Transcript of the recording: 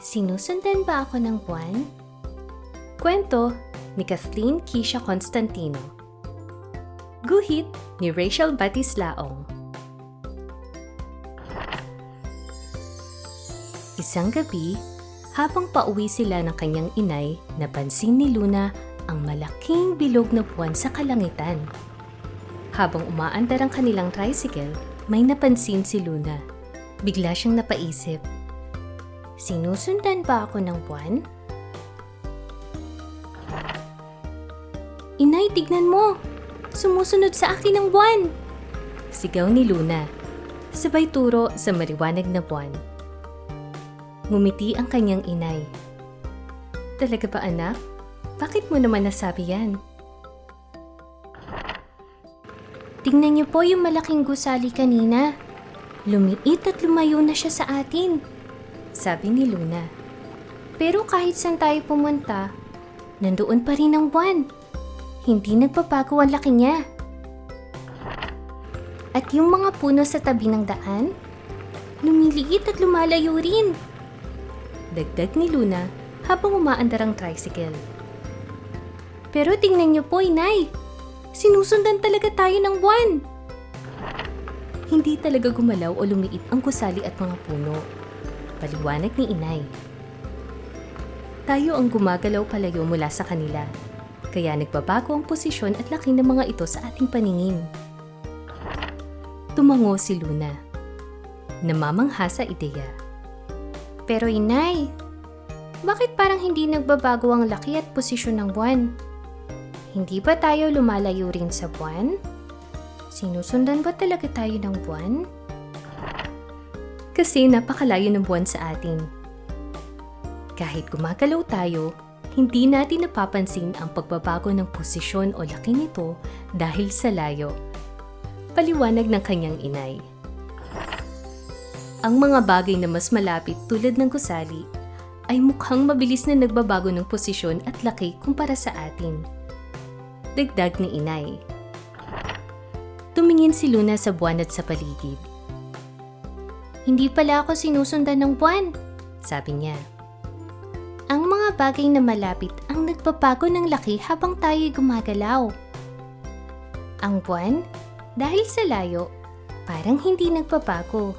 Sinusundan ba ako ng buwan? Kwento ni Kathleen Keisha Constantino. Guhit ni Rachel Batislaong. Isang gabi, habang pauwi sila ng kanyang inay, napansin ni Luna ang malaking bilog na buwan sa kalangitan. Habang umaandar ang kanilang tricycle, may napansin si Luna. Bigla siyang napaisip, sinusundan ba ako ng buwan? Inay, tignan mo! Sumusunod sa akin ang buwan! Sigaw ni Luna, sabay turo sa maliwanag na buwan. Ngumiti ang kanyang inay. Talaga ba, anak? Bakit mo naman nasabi yan? Tingnan niyo po yung malaking gusali kanina. Lumiit at lumayo na siya sa atin, sabi ni Luna. Pero kahit saan tayo pumunta, nandoon pa rin ang buwan. Hindi nagpapago ang laki niya. At yung mga puno sa tabi ng daan, lumiliit at lumalayo rin. Dagdag ni Luna habang umaandar ang tricycle. Pero tingnan niyo po, Inay. Sinusundan talaga tayo ng buwan. Hindi talaga gumalaw o lumiit ang gusali at mga puno. Paliwanag ni Inay. Tayo ang gumagalaw palayo mula sa kanila. Kaya nagbabago ang posisyon at laki ng mga ito sa ating paningin. Tumango si Luna. Namamangha sa ideya. Pero Inay, bakit parang hindi nagbabago ang laki at posisyon ng buwan? Hindi ba tayo lumalayo rin sa buwan? Sinusundan ba talaga tayo ng buwan? Kasi napakalayo ng buwan sa atin. Kahit gumagalaw tayo, hindi natin napapansin ang pagbabago ng posisyon o laki nito dahil sa layo. Paliwanag ng kanyang inay. Ang mga bagay na mas malapit tulad ng gusali ay mukhang mabilis na nagbabago ng posisyon at laki kumpara sa atin. Dagdag ni inay. Tumingin si Luna sa buwan at sa paligid. Hindi pala ako sinusundan ng buwan, sabi niya. Ang mga bagay na malapit ang nagpapago ng laki habang tayo'y gumagalaw. Ang buwan, dahil sa layo, parang hindi nagpapago.